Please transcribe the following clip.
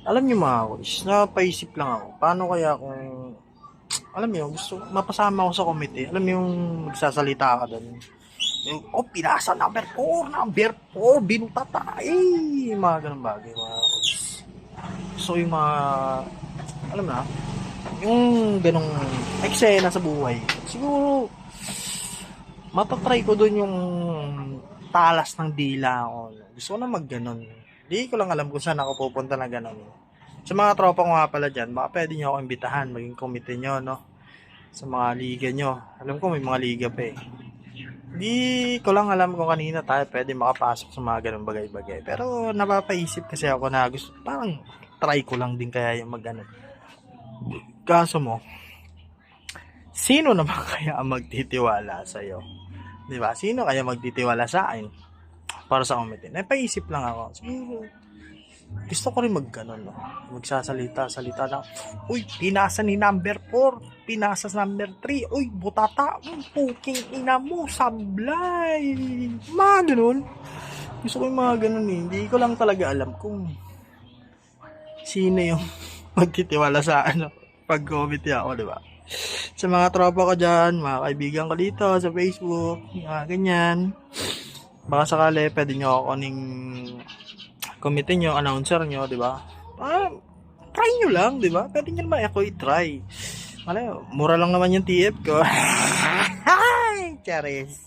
Alam niyo mga koys, napaisip lang ako, paano kaya kung, alam niyo, gusto, mapasama ako sa committee, alam niyo yung magsasalita ka doon, yung, pinasa number 4, binutata, mga ganun bagay, mga koys. So yung mga, alam na, yung ganong eksena sa buhay, siguro, matatry ko doon yung talas ng dila ko. Gusto ko na mag-ganon. Di ko lang alam kung saan ako pupunta na ganon. Sa mga tropa ko nga pala dyan, baka pwede nyo ako imbitahan, maging committee nyo, no? Sa mga liga nyo. Alam ko may mga liga pa eh. Di ko lang alam kung kanina tayo pwede makapasok sa mga ganong bagay-bagay. Pero napapaisip kasi ako na gusto, parang try ko lang din kaya yung mag-ano. Kaso mo, sino naman kaya ang magtitiwala sa'yo? Di ba? Sino kaya magtitiwala sa akin para sa committee? Napaisip lang ako. Siguro, gusto ko rin mag-ganon, no? Magsasalita na, uy, pinasa ni number 4, pinasa sa number 3, uy, butata, puking ina mo, sablay. Mga ganon. Gusto ko yung mga ganon eh. Hindi ko lang talaga alam kung sino yung magtitiwala sa ano pag committee ako, di ba? Sa mga tropa ko dyan, mga kaibigan ko dito sa Facebook, mga ganyan. Baka sakali, pwede nyo ako kuning committee nyo, announcer nyo, di ba? Try nyo lang, di ba? Pwede nyo naman ako i-try. Mura lang naman yung TF ko. Charis.